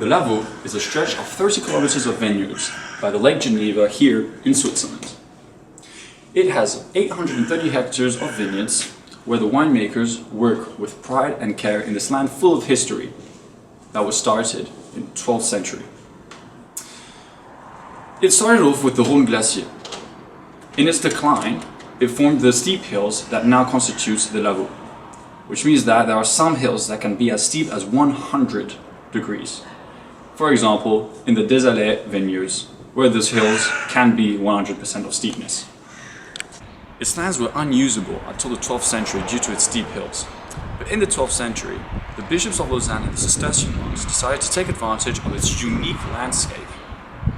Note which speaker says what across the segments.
Speaker 1: The Lavaux is a stretch of 30 kilometers of vineyards by the Lake Geneva here in Switzerland. It has 830 hectares of vineyards where the winemakers work with pride and care in this land full of history that was started in the 12th century. It started off with the Rhône Glacier. In its decline, it formed the steep hills that now constitute the Lavaux, which means that there are some hills that can be as steep as 100 degrees. For example, in the Desalais vineyards, where those hills can be 100% of steepness. Its lands were unusable until the 12th century due to its steep hills. But in the 12th century, the bishops of Lausanne and the Cistercian monks decided to take advantage of its unique landscape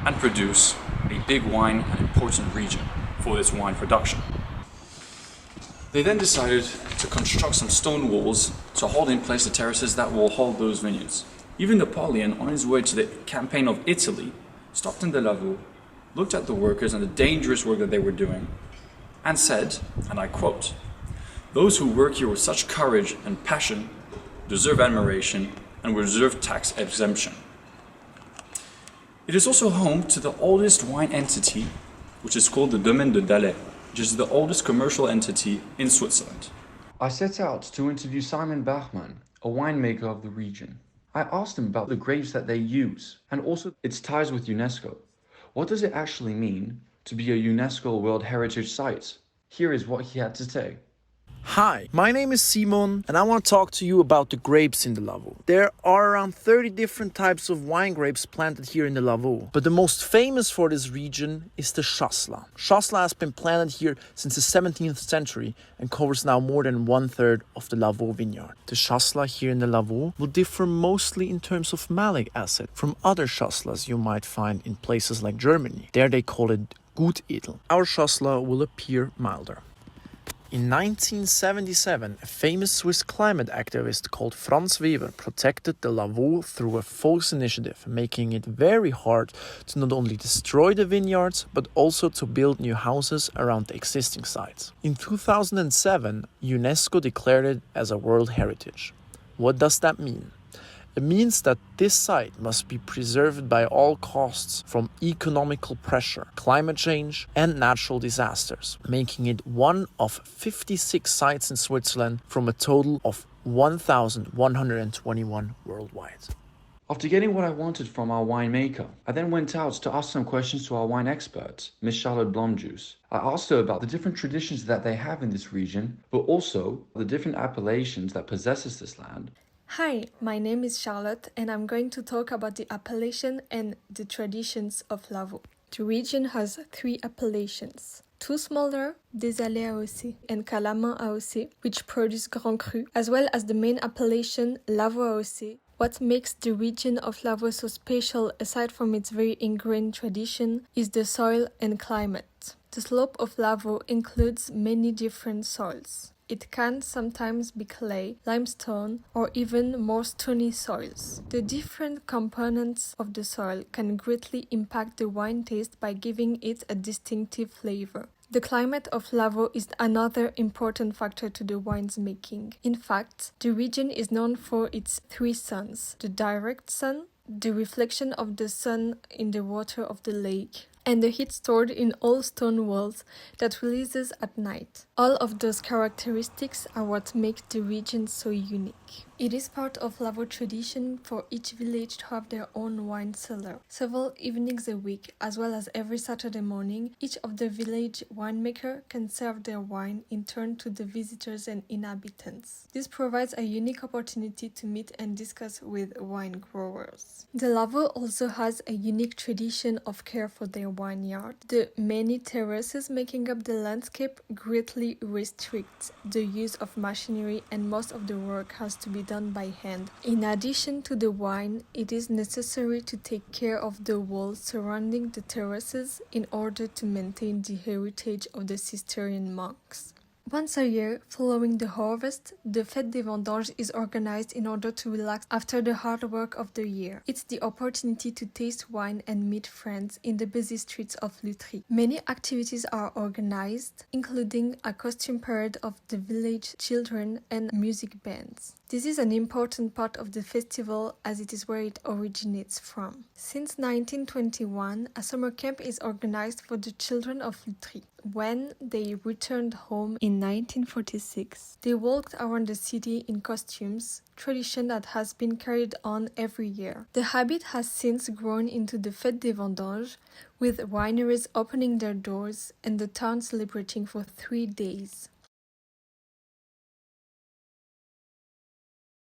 Speaker 1: and produce a big wine and important region for its wine production. They then decided to construct some stone walls to hold in place the terraces that will hold those vineyards. Even Napoleon, on his way to the campaign of Italy, stopped in the Lavaux, looked at the workers and the dangerous work that they were doing, and said, and I quote, "Those who work here with such courage and passion deserve admiration and will deserve tax exemption." It is also home to the oldest wine entity, which is called the Domaine de Dalais, which is the oldest commercial entity in Switzerland. I set out to interview Simon Bachmann, a winemaker of the region. I asked him about the grapes that they use and also its ties with UNESCO. What does it actually mean to be a UNESCO World Heritage Site? Here is what he had to say.
Speaker 2: Hi, my name is Simon and I want to talk to you about the grapes in the Lavaux. There are around 30 different types of wine grapes planted here in the Lavaux, but the most famous for this region is the Chasselas. Chasselas has been planted here since the 17th century and covers now more than 1/3 of the Lavaux vineyard. The Chasselas here in the Lavaux will differ mostly in terms of malic acid from other Chasselas you might find in places like Germany. There they call it Gutedel. Our Chasselas will appear milder. In 1977, a famous Swiss climate activist called Franz Weber protected the Lavaux through a false initiative, making it very hard to not only destroy the vineyards, but also to build new houses around the existing sites. In 2007, UNESCO declared it as a World Heritage. What does that mean? It means that this site must be preserved by all costs from economical pressure, climate change, and natural disasters, making it one of 56 sites in Switzerland from a total of 1,121 worldwide.
Speaker 1: After getting what I wanted from our winemaker, I then went out to ask some questions to our wine expert, Miss Charlotte Blomjous. I asked her about the different traditions that they have in this region, but also the different appellations that possesses this land.
Speaker 3: Hi, my name is Charlotte and I'm going to talk about the appellation and the traditions of Lavaux. The region has 3 appellations. 2 smaller, Desalais AOC and Calaman AOC, which produce Grand Cru, as well as the main appellation Lavaux AOC. What makes the region of Lavaux so special, aside from its very ingrained tradition, is the soil and climate. The slope of Lavaux includes many different soils. It can sometimes be clay, limestone, or even more stony soils. The different components of the soil can greatly impact the wine taste by giving it a distinctive flavor. The climate of Lavaux is another important factor to the wine's making. In fact, the region is known for its 3 suns: the direct sun, the reflection of the sun in the water of the lake, and the heat stored in all stone walls that releases at night. All of those characteristics are what make the region so unique. It is part of Lavaux tradition for each village to have their own wine cellar. Several evenings a week, as well as every Saturday morning, each of the village winemaker can serve their wine in turn to the visitors and inhabitants. This provides a unique opportunity to meet and discuss with wine growers. The Lavaux also has a unique tradition of care for their vineyard. The many terraces making up the landscape greatly restrict the use of machinery, and most of the work has to be done by hand. In addition to the wine, it is necessary to take care of the walls surrounding the terraces in order to maintain the heritage of the Cistercian monks. Once a year, following the harvest, the Fête des Vendanges is organized in order to relax after the hard work of the year. It's the opportunity to taste wine and meet friends in the busy streets of Lutry. Many activities are organized, including a costume parade of the village children and music bands. This is an important part of the festival as it is where it originates from. Since 1921, a summer camp is organized for the children of Lutry. When they returned home in 1946, they walked around the city in costumes, tradition that has been carried on every year. The habit has since grown into the Fête des Vendanges, with wineries opening their doors and the town celebrating for 3 days.